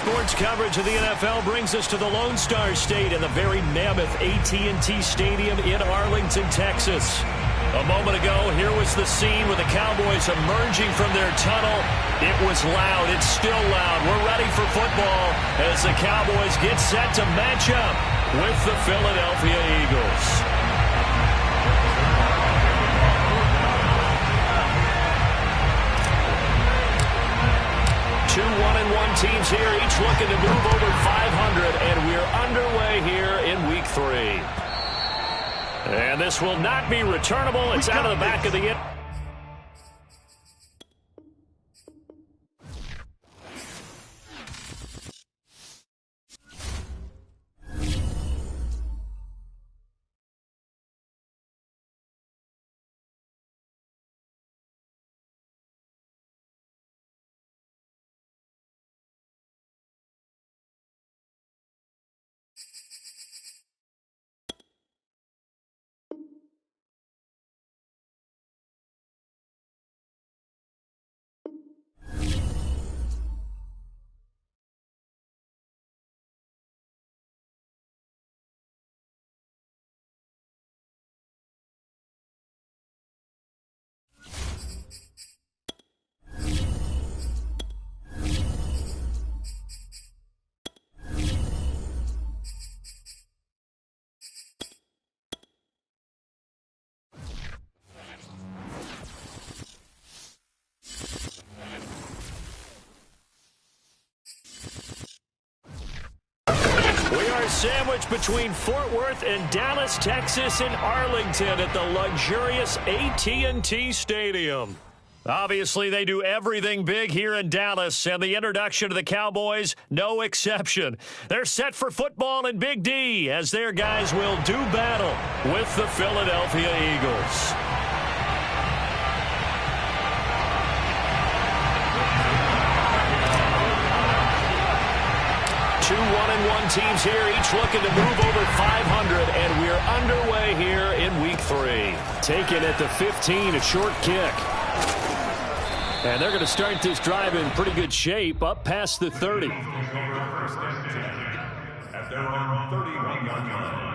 sports coverage of the NFL brings us to the Lone Star State in the very mammoth AT&T Stadium in Arlington, Texas. A moment ago, here was the scene with the Cowboys emerging from their tunnel. It was loud. It's still loud. We're ready for football as the Cowboys get set to match up with the Philadelphia Eagles. 2-1-1 teams here, each looking to move over 500, and we're underway here in Week 3. And this will not be returnable. It's out of the back of the end. Sandwiched between Fort Worth and Dallas, Texas, and Arlington at the luxurious AT&T Stadium. Obviously, they do everything big here in Dallas, and the introduction of the Cowboys, no exception. They're set for football in Big D as their guys will do battle with the Philadelphia Eagles. 2-1-1 teams here, each looking to move over 500, and we're underway here in Week 3. Taken at the 15, a short kick. And they're going to start this drive in pretty good shape, up past the 30. At their own 31-yard line.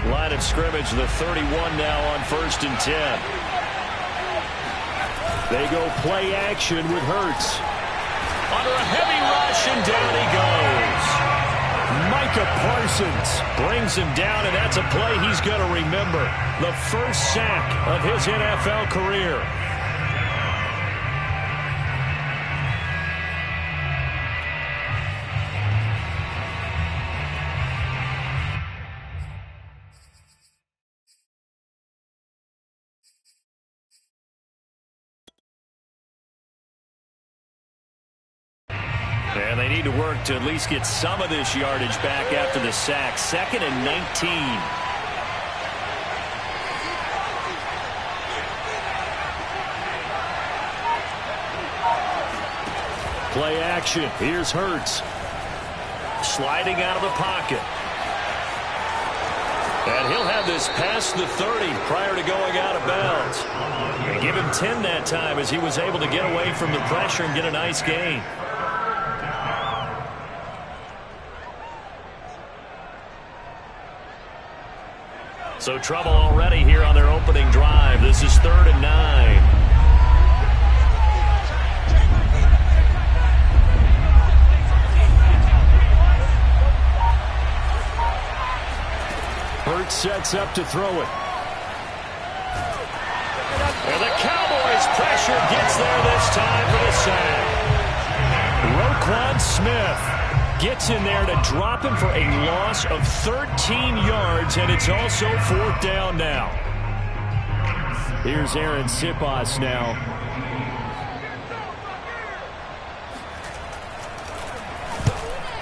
Line of scrimmage, the 31 now on 1st and 10. They go play action with Hurts. Under a heavy rush, and down he goes. Micah Parsons brings him down, and that's a play he's going to remember. The first sack of his NFL career. And they need to work to at least get some of this yardage back after the sack. 2nd and 19. Play action. Here's Hurts. Sliding out of the pocket. And he'll have this past the 30 prior to going out of bounds. They give him 10 that time as he was able to get away from the pressure and get a nice gain. So trouble already here on their opening drive. This is 3rd and 9. Hurts sets up to throw it. And the Cowboys pressure gets there this time for the sack. Roquan Smith gets in there to drop him for a loss of 13 yards, and it's also 4th down now. Here's Aaron Siposs now.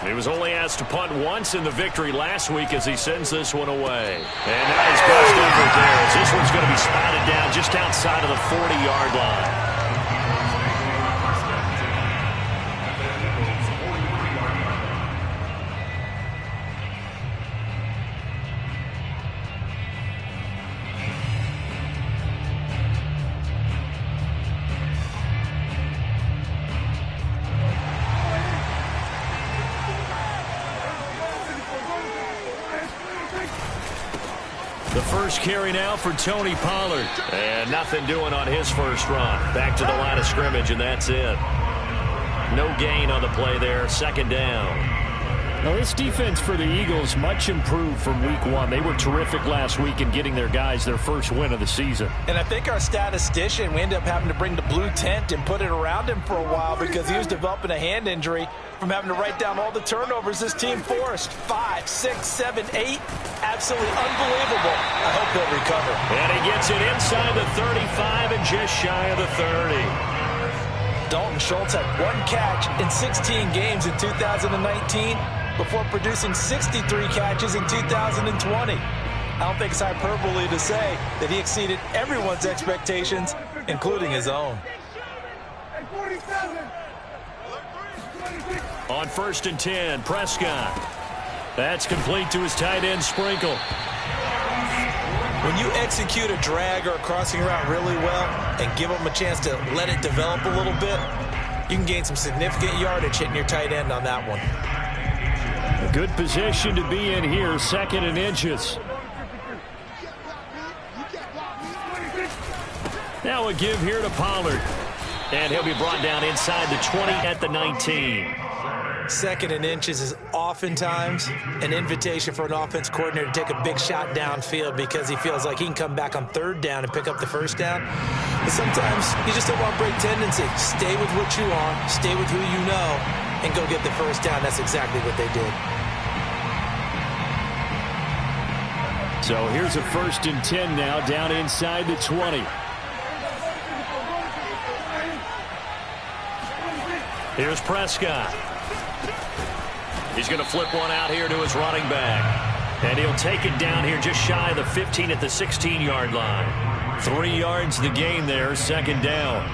He was only asked to punt once in the victory last week as he sends this one away. And that is best effort there as this one's going to be spotted down just outside of the 40-yard line. The first carry now for Tony Pollard. And nothing doing on his first run. Back to the line of scrimmage, and that's it. No gain on the play there. Second down. Now, this defense for the Eagles much improved from week one. They were terrific last week in getting their guys their first win of the season. And I think our statistician, we ended up having to bring the blue tent and put it around him for a while because he was developing a hand injury from having to write down all the turnovers this team forced. 5, 6, 7, 8. Absolutely unbelievable. I hope he'll recover. And he gets it inside the 35 and just shy of the 30. Dalton Schultz had 1 catch in 16 games in 2019 before producing 63 catches in 2020. I don't think it's hyperbole to say that he exceeded everyone's expectations, including his own. On 1st and 10, Prescott. That's complete to his tight end, Sprinkle. When you execute a drag or a crossing route really well and give them a chance to let it develop a little bit, you can gain some significant yardage hitting your tight end on that one. A good position to be in here, 2nd and inches. Now a give here to Pollard. And he'll be brought down inside the 20 at the 19. 2nd and inches is oftentimes an invitation for an offense coordinator to take a big shot downfield because he feels like he can come back on 3rd down and pick up the 1st down. But sometimes you just don't want to break tendency. Stay with what you are, stay with who you know, and go get the 1st down. That's exactly what they did. So here's a 1st and 10 now, down inside the 20. Here's Prescott. He's going to flip one out here to his running back. And he'll take it down here just shy of the 15 at the 16-yard line. 3 yards the gain there, 2nd down.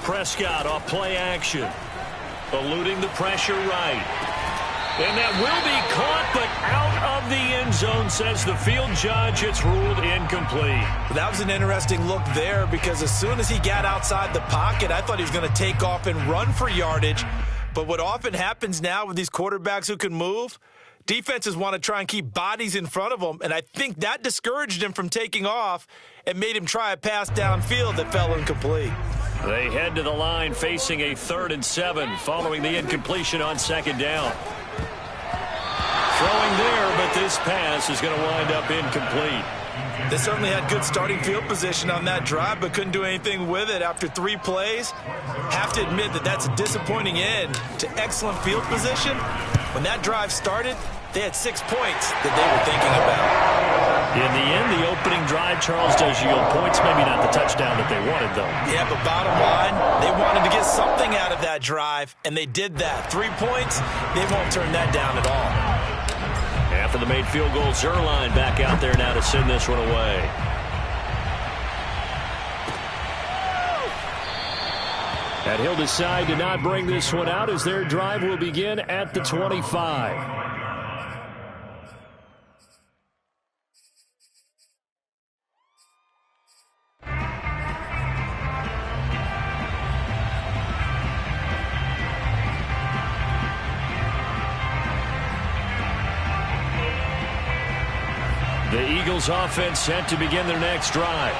Prescott off play action. Eluding the pressure right. And that will be caught, but out of the end zone, says the field judge. It's ruled incomplete. That was an interesting look there because as soon as he got outside the pocket, I thought he was going to take off and run for yardage. But what often happens now with these quarterbacks who can move, defenses want to try and keep bodies in front of them, and I think that discouraged him from taking off and made him try a pass downfield that fell incomplete. They head to the line facing a 3rd and 7 following the incompletion on 2nd down. Throwing there, but this pass is going to wind up incomplete. They certainly had good starting field position on that drive, but couldn't do anything with it after 3 plays. Have to admit that that's a disappointing end to excellent field position. When that drive started, they had 6 points that they were thinking about. In the end, the opening drive, Charles, does yield points. Maybe not the touchdown that they wanted, though. Yeah, but bottom line, they wanted to get something out of that drive, and they did that. 3 points, they won't turn that down at all. After the made field goal, Zerline back out there now to send this one away. And he'll decide to not bring this one out as their drive will begin at the 25. The Eagles offense set to begin their next drive.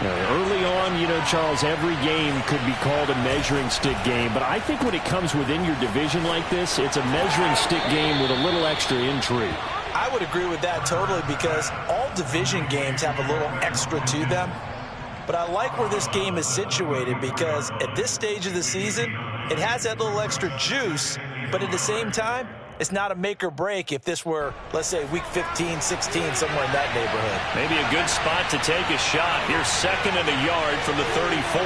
Early on, you know, Charles, every game could be called a measuring stick game. But I think when it comes within your division like this, it's a measuring stick game with a little extra intrigue. I would agree with that totally because all division games have a little extra to them. But I like where this game is situated because at this stage of the season, it has that little extra juice. But at the same time, it's not a make or break if this were, let's say, week 15, 16, somewhere in that neighborhood. Maybe a good spot to take a shot. Here's 2nd and a yard from the 34.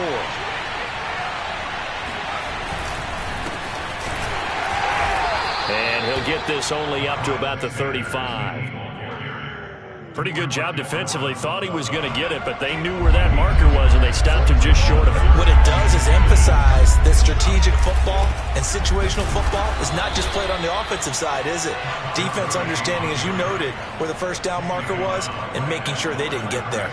And he'll get this only up to about the 35. Pretty good job defensively. Thought he was going to get it, but they knew where that marker was, and they stopped him just short of it. What it does is emphasize that strategic football And situational football is not just played on the offensive side, is it? Defense understanding, as you noted, where the first down marker was and making sure they didn't get there.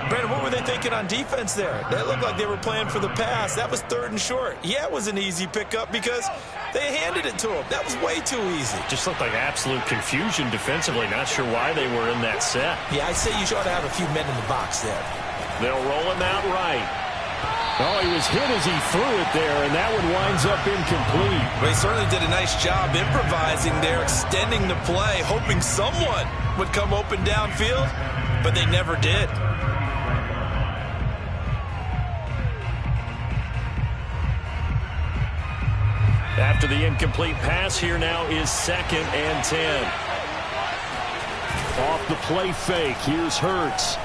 Brandon, what were they thinking on defense there? They looked like they were playing for the pass. That was 3rd and short. Yeah, it was an easy pickup because they handed it to him. That was way too easy. Just looked like absolute confusion defensively. Not sure why they were in that set. Yeah, I'd say you should have a few men in the box there. They'll roll him out right. Oh, he was hit as he threw it there, and that one winds up incomplete. They certainly did a nice job improvising there, extending the play, hoping someone would come open downfield, but they never did. After the incomplete pass, here now is 2nd and 10. Off the play fake, here's Hurts.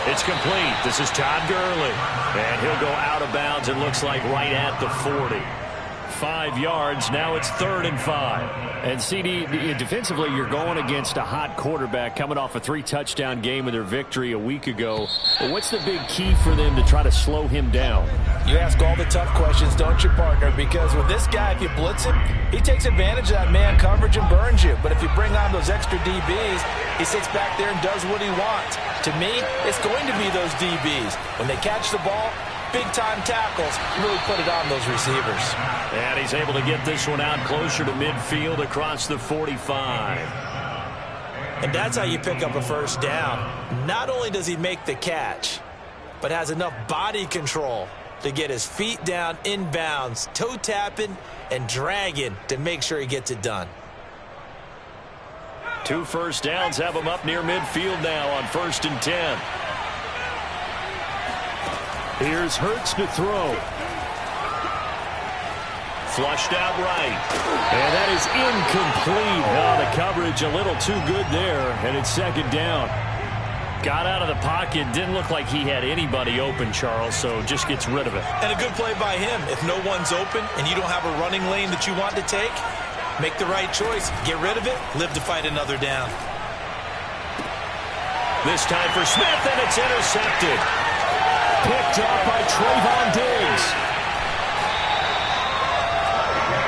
It's complete. This is Todd Gurley. And he'll go out of bounds, it looks like, right at the 40. 5 yards. Now it's 3rd and 5. And CD, defensively, you're going against a hot quarterback coming off a 3-touchdown game in their victory a week ago. But what's the big key for them to try to slow him down? You ask all the tough questions, don't you, partner? Because with this guy, if you blitz him, he takes advantage of that man coverage and burns you. But if you bring on those extra DBs, he sits back there and does what he wants. To me, it's going to be those DBs. When they catch the ball, big-time tackles, really put it on those receivers. And he's able to get this one out closer to midfield across the 45. And that's how you pick up a first down. Not only does he make the catch, but has enough body control to get his feet down inbounds, toe tapping and dragging to make sure he gets it done. 2 first downs have him up near midfield now on 1st and 10. Here's Hurts to throw. Flushed out right. And that is incomplete. Oh, the coverage a little too good there, and it's 2nd down. Got out of the pocket. Didn't look like he had anybody open, Charles, so just gets rid of it. And a good play by him. If no one's open and you don't have a running lane that you want to take, make the right choice. Get rid of it. Live to fight another down. This time for Smith, and it's intercepted. Picked up by Trayvon Diggs.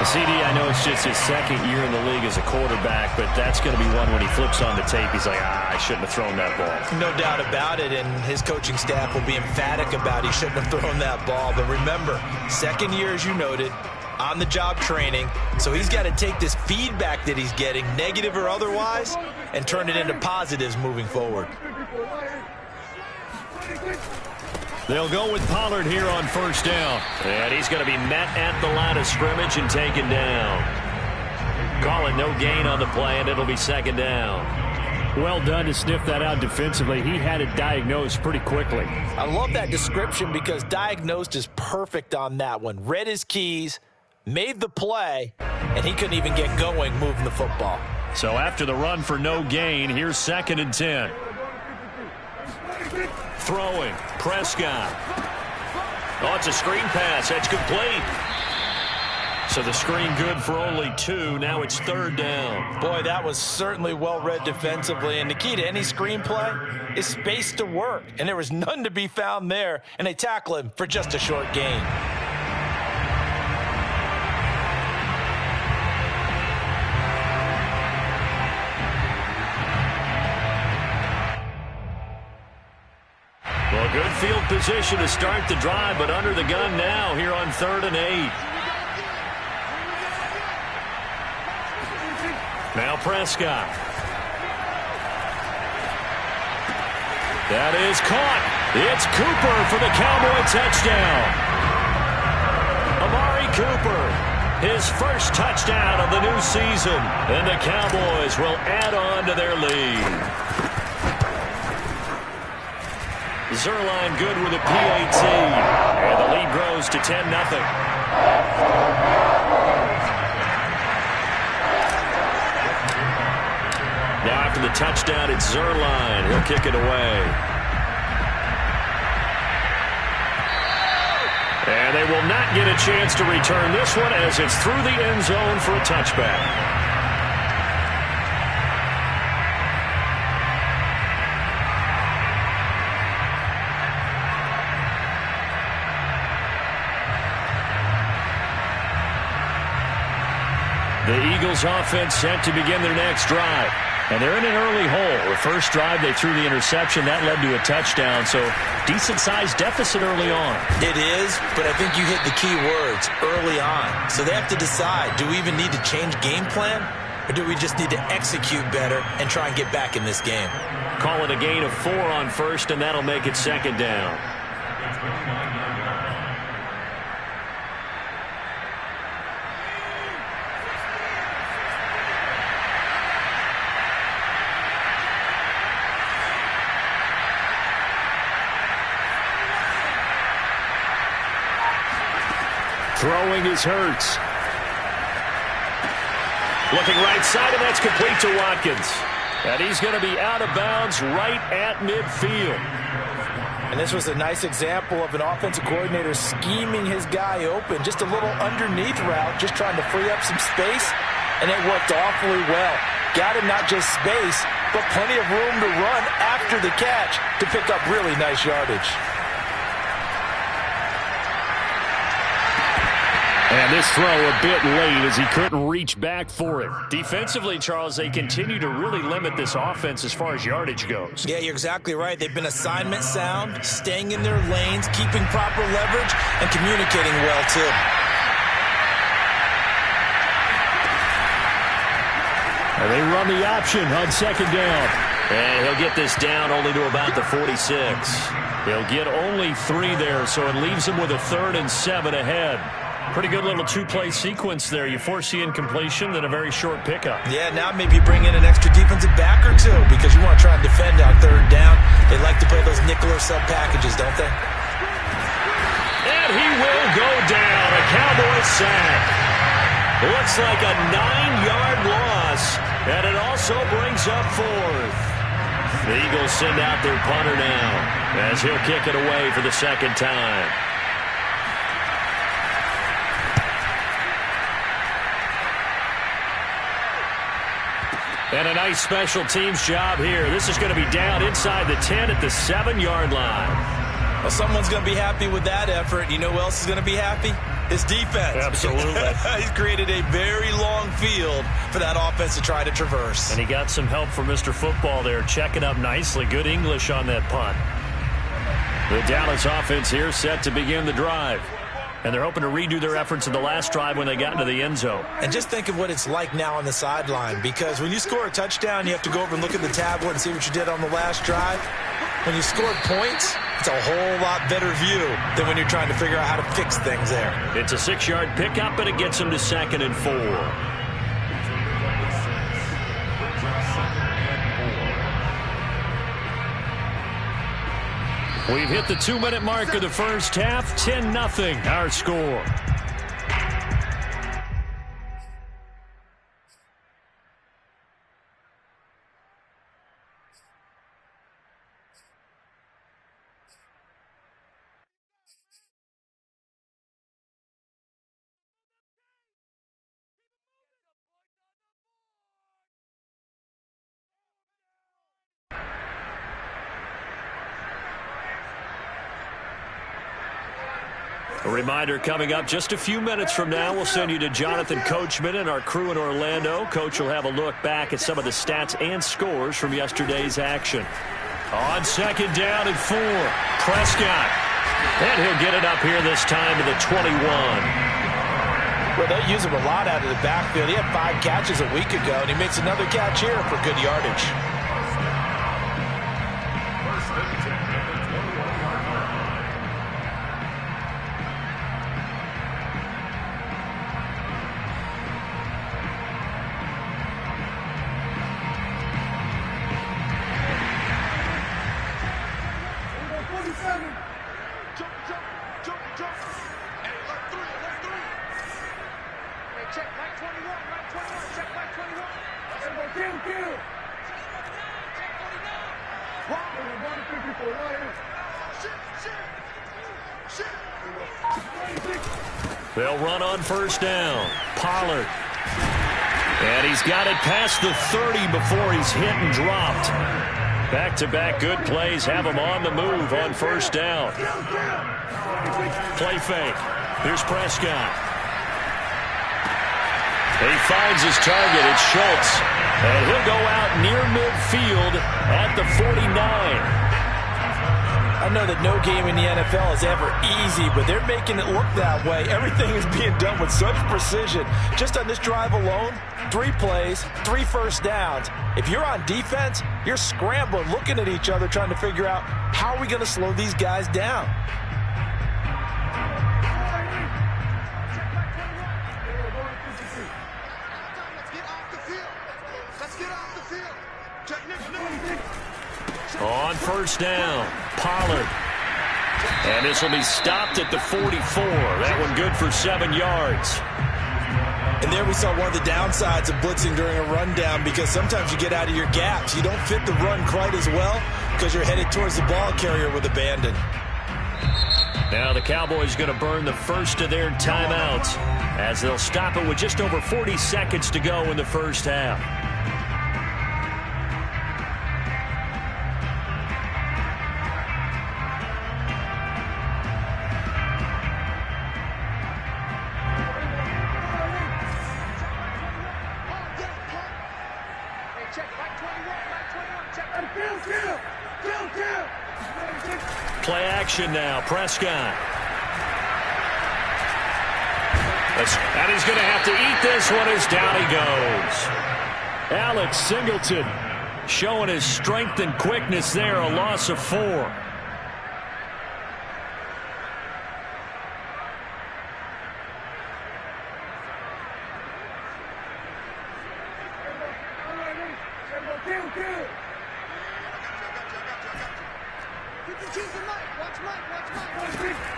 CD, I know it's just his 2nd year in the league as a quarterback, but that's going to be one when he flips on the tape. He's like, I shouldn't have thrown that ball. No doubt about it, and his coaching staff will be emphatic about he shouldn't have thrown that ball. But remember, 2nd year, as you noted, on-the-job training, so he's got to take this feedback that he's getting, negative or otherwise, and turn it into positives moving forward. They'll go with Pollard here on 1st down. And he's going to be met at the line of scrimmage and taken down. Call it no gain on the play, and it'll be 2nd down. Well done to sniff that out defensively. He had it diagnosed pretty quickly. I love that description because diagnosed is perfect on that one. Read his keys, made the play, and he couldn't even get going moving the football. So after the run for no gain, here's 2nd and 10. Throwing, Prescott. Oh, it's a screen pass. That's complete. So the screen good for only 2. Now it's 3rd down. Boy, that was certainly well read defensively. And the key to any screenplay is space to work. And there was none to be found there. And they tackle him for just a short gain. Well, good field position to start the drive, but under the gun now here on 3rd and 8. Now Prescott. That is caught. It's Cooper for the Cowboy touchdown. Amari Cooper, his first touchdown of the new season, and the Cowboys will add on to their lead. Zerline good with a PAT, and the lead grows to 10-0. Now after the touchdown, it's Zerline. He'll kick it away. And they will not get a chance to return this one as it's through the end zone for a touchback. The Eagles offense set to begin their next drive. And they're in an early hole. The first drive, they threw the interception. That led to a touchdown. So decent-sized deficit early on. It is, but I think you hit the key words, early on. So they have to decide, do we even need to change game plan? Or do we just need to execute better and try and get back in this game? Call it a gain of 4 on first, and that'll make it second down. Throwing is Hurts. Looking right side, and that's complete to Watkins. And he's going to be out of bounds right at midfield. And this was a nice example of an offensive coordinator scheming his guy open. Just a little underneath route, just trying to free up some space, and it worked awfully well. Got him not just space, but plenty of room to run after the catch to pick up really nice yardage. And this throw a bit late as he couldn't reach back for it. Defensively, Charles, they continue to really limit this offense as far as yardage goes. Yeah, you're exactly right. They've been assignment sound, staying in their lanes, keeping proper leverage, and communicating well, too. And they run the option on second down. And he'll get this down only to about the 46. He'll get only 3 there, so it leaves him with a 3rd and 7 ahead. Pretty good little 2-play sequence there. You force the incompletion, then a very short pickup. Yeah, now maybe bring in an extra defensive back or 2 because you want to try and defend on 3rd down. They like to play those nickel or sub packages, don't they? And he will go down. A Cowboys sack. Looks like a 9-yard loss, and it also brings up 4th. The Eagles send out their punter now as he'll kick it away for the second time. And a nice special teams job here. This is going to be down inside the 10 at the 7-yard line. Well, someone's going to be happy with that effort. You know who else is going to be happy? His defense. Absolutely. He's created a very long field for that offense to try to traverse. And he got some help from Mr. Football there, checking up nicely. Good English on that punt. The Dallas offense here set to begin the drive. And they're hoping to redo their efforts in the last drive when they got into the end zone. And just think of what it's like now on the sideline, because when you score a touchdown, you have to go over and look at the tablet and see what you did on the last drive. When you scored points, it's a whole lot better view than when you're trying to figure out how to fix things there. It's a 6-yard pickup, and it gets them to 2nd and 4. We've hit the 2-minute mark of the first half. 10-0, our score. A reminder coming up just a few minutes from now, we'll send you to Jonathan Coachman and our crew in Orlando. Coach will have a look back at some of the stats and scores from yesterday's action. On second down and 4, Prescott. And he'll get it up here this time to the 21. Well, they use him a lot out of the backfield. He had 5 catches a week ago, and he makes another catch here for good yardage. They'll run on first down. Pollard. And he's got it past the 30 before he's hit and dropped. Back-to-back good plays have him on the move on first down. Play fake. Here's Prescott. He finds his target. It's Schultz. And he'll go out near midfield at the 49. I know that no game in the NFL is ever easy, but they're making it look that way. Everything is being done with such precision. Just on this drive alone, 3 plays, 3 first downs. If you're on defense, you're scrambling, looking at each other, trying to figure out how are we going to slow these guys down. On first down, Pollard. And this will be stopped at the 44. That one good for 7 yards. And there we saw one of the downsides of blitzing during a rundown, because sometimes you get out of your gaps. You don't fit the run quite as well because you're headed towards the ball carrier with abandon. Now the Cowboys going to burn the first of their timeouts as they'll stop it with just over 40 seconds to go in the first half. Play action now, Prescott. And he's going to have to eat this one as down he goes. Alex Singleton showing his strength and quickness there, a loss of 4.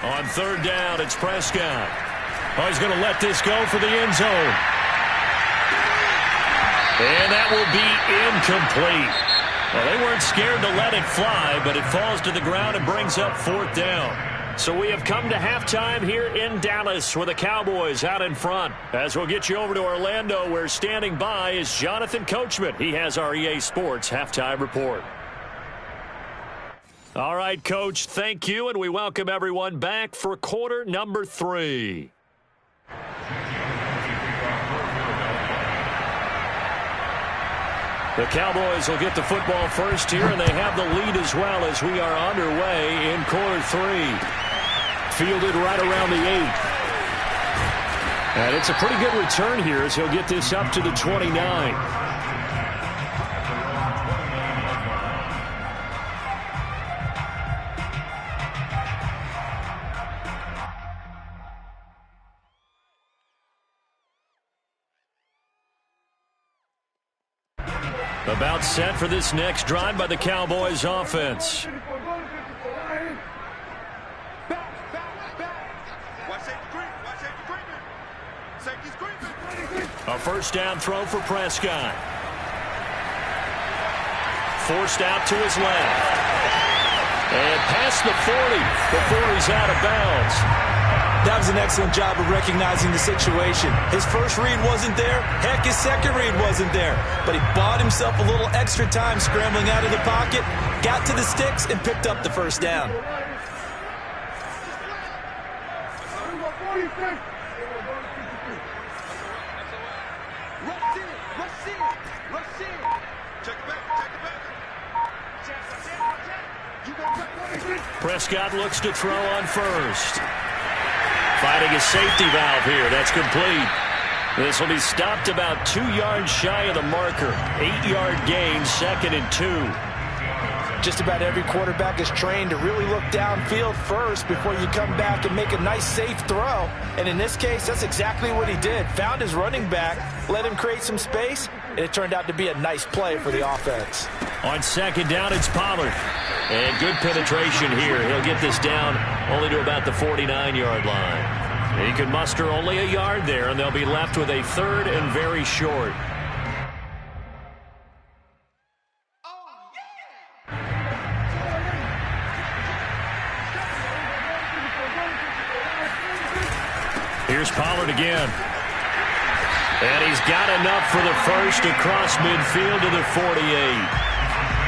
On third down, it's Prescott. Oh, he's going to let this go for the end zone. And that will be incomplete. Well, they weren't scared to let it fly, but it falls to the ground and brings up 4th down. So we have come to halftime here in Dallas with the Cowboys out in front. As we'll get you over to Orlando, where standing by is Jonathan Coachman. He has our EA Sports halftime report. All right, Coach, thank you, and we welcome everyone back for quarter number 3. The Cowboys will get the football first here, and they have the lead as well as we are underway in quarter 3. Fielded right around the 8. And it's a pretty good return here as he'll get this up to the 29. About set for this next drive by the Cowboys offense. A first down throw for Prescott. Forced out to his left. And past the 40 before he's out of bounds. That was an excellent job of recognizing the situation. His first read wasn't there. Heck, his second read wasn't there. But he bought himself a little extra time scrambling out of the pocket, got to the sticks, and picked up the first down. Prescott looks to throw on first. Fighting a safety valve here. That's complete. This will be stopped about 2 yards shy of the marker. 8-yard gain, 2nd and 2. Just about every quarterback is trained to really look downfield first before you come back and make a nice, safe throw. And in this case, that's exactly what he did. Found his running back, let him create some space, and it turned out to be a nice play for the offense. On second down, it's Pollard. And good penetration here. He'll get this down only to about the 49-yard line. He can muster only a yard there, and they'll be left with a 3rd and very short. Here's Pollard again. And he's got enough for the first across midfield to the 48.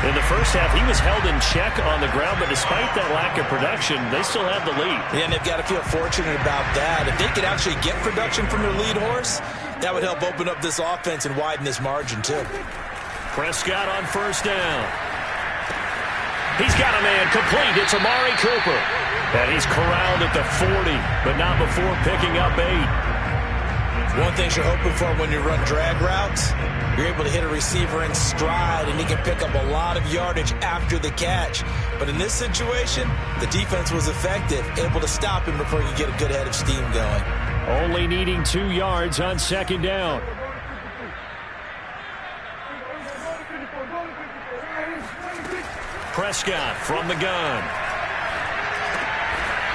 In the first half, he was held in check on the ground, but despite that lack of production, they still have the lead. Yeah, and they've got to feel fortunate about that. If they could actually get production from their lead horse, That would help open up this offense and widen this margin, too. Prescott on first down. He's got a man complete. It's Amari Cooper. And he's corralled at the 40, but not before picking up 8. One thing you're hoping for when you run drag routes, you're able to hit a receiver in stride, and he can pick up a lot of yardage after the catch. But in this situation, the defense was effective, able to stop him before he could get a good head of steam going. Only needing 2 yards on second down. Prescott from the gun.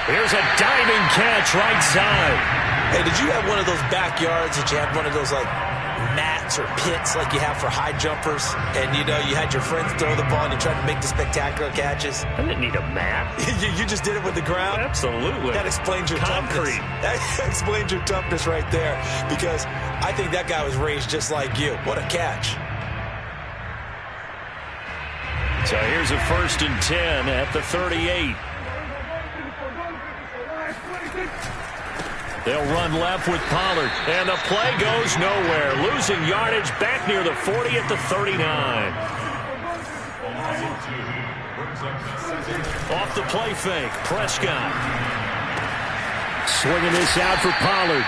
Here's a diving catch right side. Hey, did you have one of those backyards that you had one of those, like, mats or pits like you have for high jumpers? And, you know, you had your friends throw the ball and you tried to make the spectacular catches? I didn't need a mat. You just did it with the ground? Absolutely. That explains your concrete. That explains your toughness right there, because I think that guy was raised just like you. What a catch. So here's a 1st and 10 at the 38. They'll run left with Pollard, and the play goes nowhere. Losing yardage back near the 40 at the 39. Off the play fake, Prescott. Swinging this out for Pollard.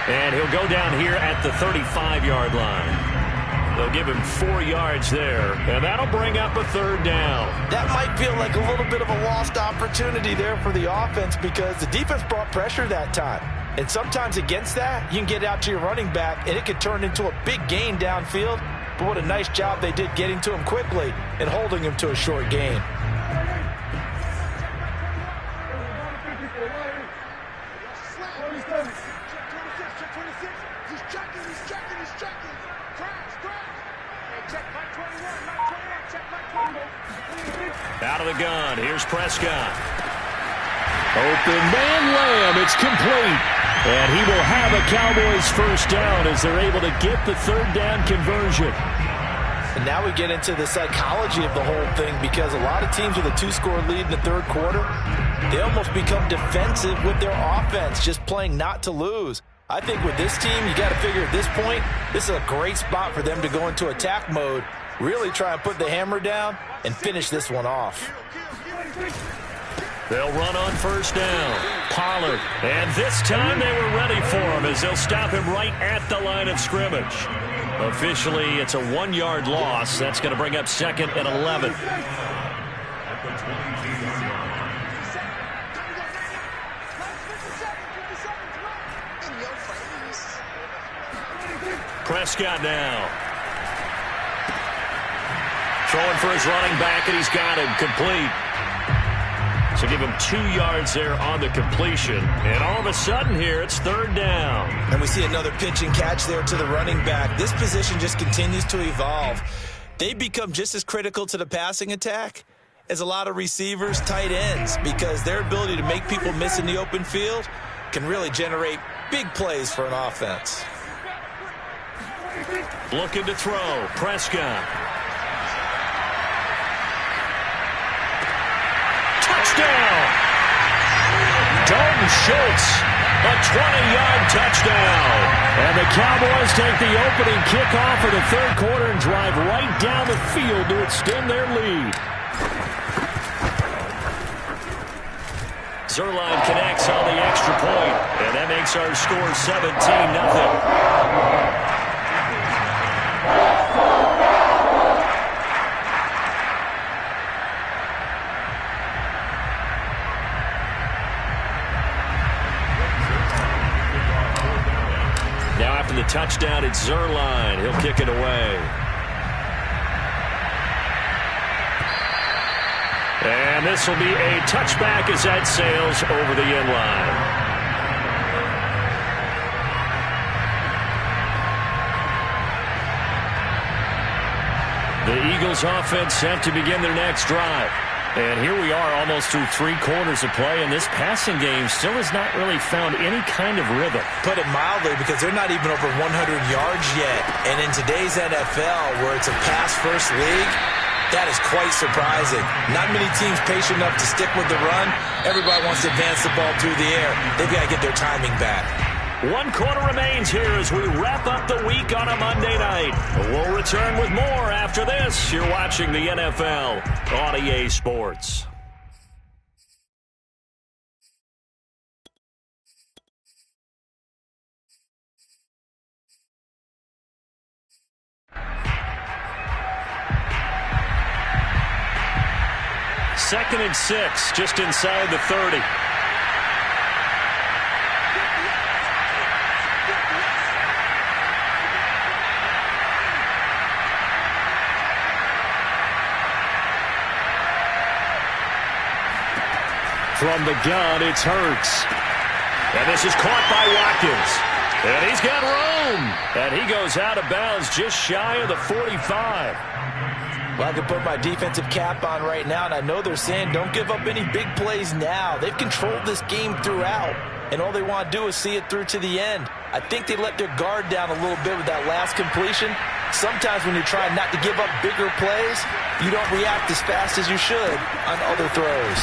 And he'll go down here at the 35-yard line. They'll give him 4 yards there, and that'll bring up a 3rd down. That might feel like a little bit of a lost opportunity there for the offense, because the defense brought pressure that time. And sometimes against that, you can get out to your running back, and it could turn into a big gain downfield. But what a nice job they did getting to him quickly and holding him to a short gain. Out of the gun, here's Prescott. Open man Lamb, it's complete. And he will have a Cowboys 1st down as they're able to get the 3rd down conversion. And now we get into the psychology of the whole thing, because a lot of teams with a 2-score lead in the 3rd quarter, they almost become defensive with their offense, just playing not to lose. I think with this team, you got to figure at this point, this is a great spot for them to go into attack mode, really try and put the hammer down and finish this one off. They'll run on 1st down. Pollard. And this time they were ready for him, as they'll stop him right at the line of scrimmage. Officially, it's a 1-yard loss. That's going to bring up 2nd and 11. Prescott now. Throwing for his running back, and he's got him complete. So give him 2 yards there on the completion. And all of a sudden here, it's 3rd down. And we see another pitch and catch there to the running back. This position just continues to evolve. They become just as critical to the passing attack as a lot of receivers, tight ends, because their ability to make people miss in the open field can really generate big plays for an offense. Looking to throw, Prescott. Touchdown! Dalton Schultz, a 20-yard touchdown. And the Cowboys take the opening kickoff of the 3rd quarter and drive right down the field to extend their lead. Zerline connects on the extra point, and that makes our score 17-0. Now after the touchdown, it's Zerline. He'll kick it away. And this will be a touchback as that sails over the end line. The Eagles offense set to begin their next drive. And here we are almost through 3 quarters of play, and this passing game still has not really found any kind of rhythm. Put it mildly, because they're not even over 100 yards yet. And in today's NFL, where it's a pass-first league, that is quite surprising. Not many teams patient enough to stick with the run. Everybody wants to advance the ball through the air. They've got to get their timing back. 1 quarter remains here as we wrap up the week on a Monday night. We'll return with more after this. You're watching the NFL on EA Sports. Second and 6, just inside the 30. From the gun, it's Hurts. And this is caught by Watkins. And he's got room. And he goes out of bounds just shy of the 45. Well, I can put my defensive cap on right now, and I know they're saying don't give up any big plays now. They've controlled this game throughout, and all they want to do is see it through to the end. I think they let their guard down a little bit with that last completion. Sometimes when you're trying not to give up bigger plays, you don't react as fast as you should on other throws.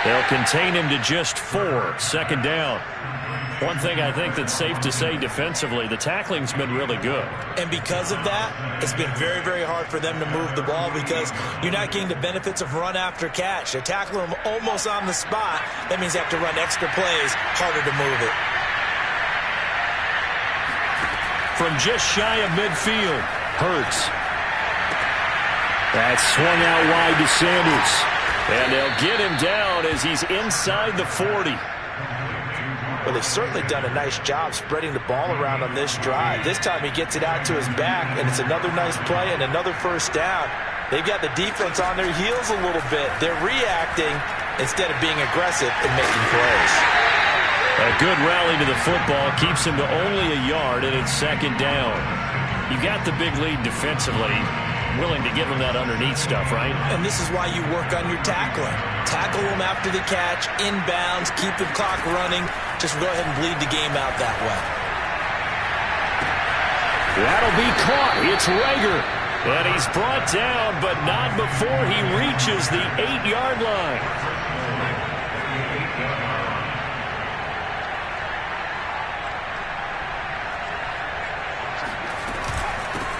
They'll contain him to just 4, second down. One thing I think that's safe to say defensively, the tackling's been really good. And because of that, it's been very, very hard for them to move the ball because you're not getting the benefits of run after catch. They're tackling them almost on the spot. That means they have to run extra plays, harder to move it. From just shy of midfield, Hurts. That's swung out wide to Sanders. And they'll get him down as he's inside the 40. Well, they've certainly done a nice job spreading the ball around on this drive. This time he gets it out to his back, and it's another nice play and another first down. They've got the defense on their heels a little bit. They're reacting instead of being aggressive and making plays. A good rally to the football keeps him to only a yard, and it's second down. You got the big lead defensively. Willing to give him that underneath stuff, right? And this is why you work on your tackling. Tackle them after the catch, inbounds, keep the clock running. Just go ahead and bleed the game out that way. That'll be caught. It's Rager. And he's brought down, but not before he reaches the 8-yard line.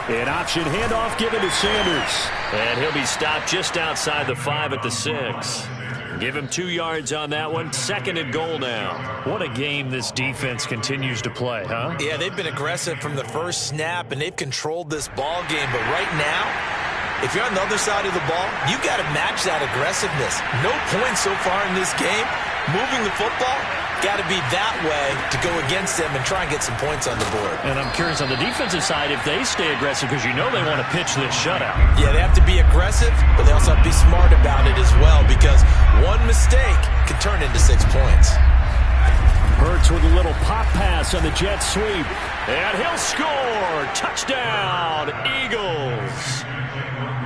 An option handoff given to Sanders. And he'll be stopped just outside the 5 at the 6. Give him 2 yards on that one. Second and goal now. What a game this defense continues to play, huh? Yeah, they've been aggressive from the first snap, and they've controlled this ball game. But right now, if you're on the other side of the ball, you got to match that aggressiveness. No points so far in this game. Moving the football, got to be that way to go against them and try and get some points on the board. And I'm curious on the defensive side if they stay aggressive because you know they want to pitch this shutout. Yeah, they have to be aggressive, but they also have to be smart about it as well because one mistake can turn into 6 points. Hurts with a little pop pass on the jet sweep. And he'll score. Touchdown, Eagles.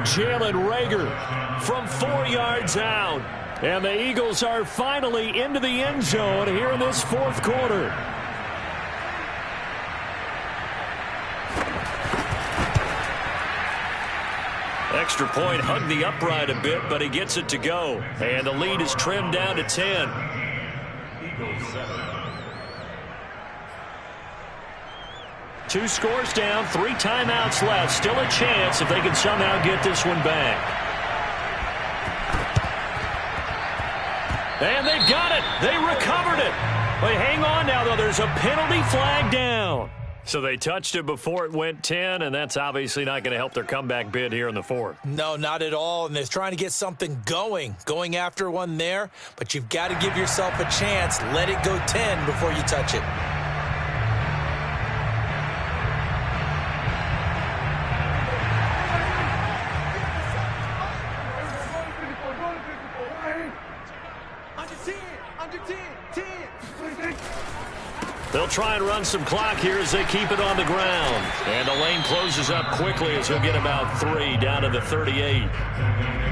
Jalen Rager from 4 yards out. And the Eagles are finally into the end zone here in this fourth quarter. Extra point hugged the upright a bit, but he gets it to go. And the lead is trimmed down to 10. Two scores down, 3 timeouts left. Still a chance if they can somehow get this one back. And they've got it. They recovered it. They hang on now, though. There's a penalty flag down. So they touched it before it went 10, and that's obviously not going to help their comeback bid here in the fourth. No, not at all, and they're trying to get something going after one there, but you've got to give yourself a chance. Let it go 10 before you touch it. They'll try and run some clock here as they keep it on the ground. And the lane closes up quickly as he'll get about 3 down to the 38.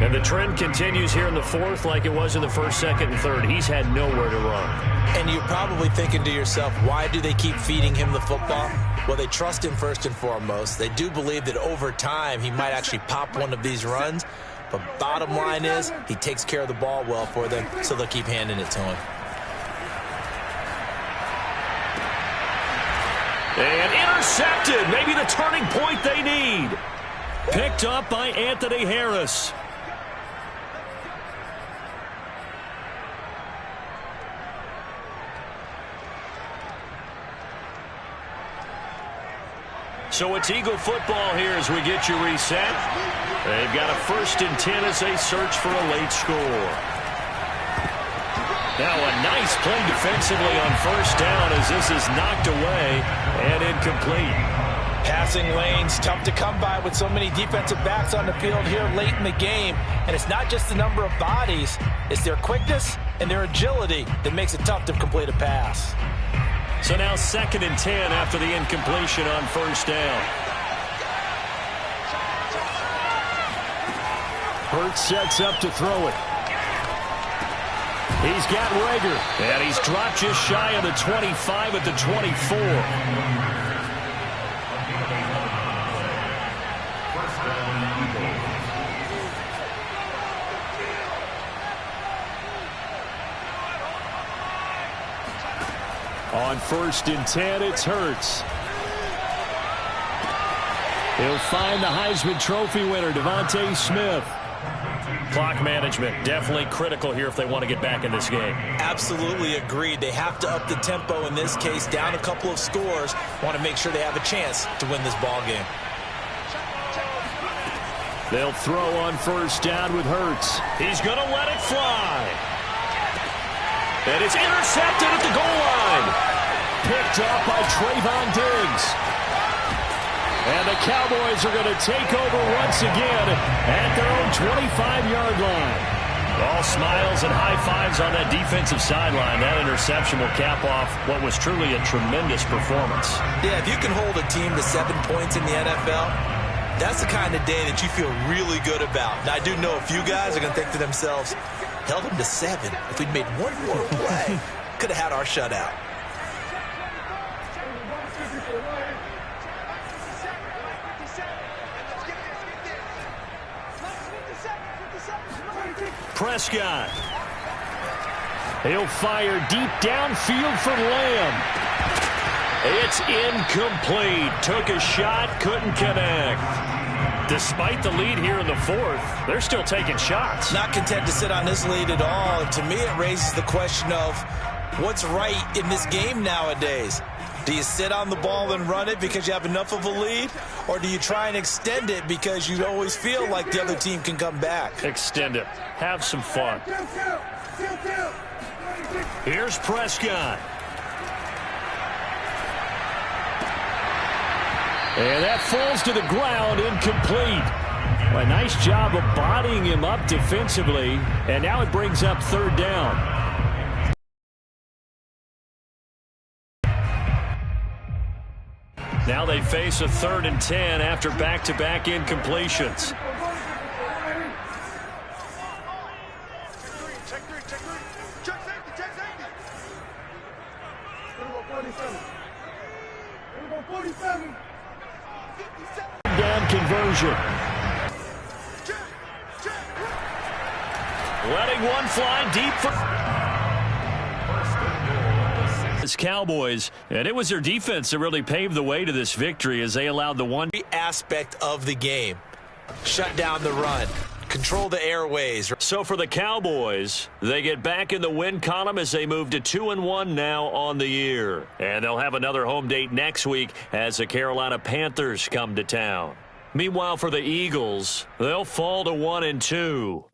And the trend continues here in the fourth like it was in the first, second, and third. He's had nowhere to run. And you're probably thinking to yourself, why do they keep feeding him the football? Well, they trust him first and foremost. They do believe that over time he might actually pop one of these runs. But bottom line is he takes care of the ball well for them, so they'll keep handing it to him. And intercepted. Maybe the turning point they need. Picked up by Anthony Harris. So it's Eagle football here as we get you reset. They've got a 1st and 10 as they search for a late score. Now a nice play defensively on 1st down as this is knocked away and incomplete. Passing lanes tough to come by with so many defensive backs on the field here late in the game. And it's not just the number of bodies, it's their quickness and their agility that makes it tough to complete a pass. So now 2nd and 10 after the incompletion on 1st down. Hurts sets up to throw it. He's got Rager. And he's dropped just shy of the 25 at the 24. On 1st and 10, it's Hurts. He'll find the Heisman Trophy winner, Devontae Smith. Clock management definitely critical here if they want to get back in this game. Absolutely agreed. They have to up the tempo in this case, down a couple of scores. Want to make sure they have a chance to win this ball game. They'll throw on 1st down with Hurts. He's going to let it fly. And it's intercepted at the goal line. Picked up by Trayvon Diggs. And the Cowboys are going to take over once again at their own 25-yard line. All smiles and high fives on that defensive sideline. That interception will cap off what was truly a tremendous performance. Yeah, if you can hold a team to 7 points in the NFL, that's the kind of day that you feel really good about. Now, I do know a few guys are going to think to themselves, held them to 7. If we'd made one more play, could have had our shutout. Prescott. He'll fire deep downfield for Lamb. It's incomplete. Took a shot, couldn't connect. Despite the lead here in the 4th, they're still taking shots. Not content to sit on this lead at all. And to me, it raises the question of what's right in this game nowadays. Do you sit on the ball and run it because you have enough of a lead? Or do you try and extend it because you always feel like the other team can come back? Extend it. Have some fun. Here's Prescott. And that falls to the ground, incomplete. Well, a nice job of bodying him up defensively. And now it brings up 3rd down. Now they face a 3rd and 10 after back-to-back incompletions. Down conversion. Letting one fly deep for Cowboys, and it was their defense that really paved the way to this victory as they allowed the one aspect of the game. Shut down the run. Control the airways. So for the Cowboys, they get back in the win column as they move to 2-1 now on the year. And they'll have another home date next week as the Carolina Panthers come to town. Meanwhile, for the Eagles, they'll fall to 1-2.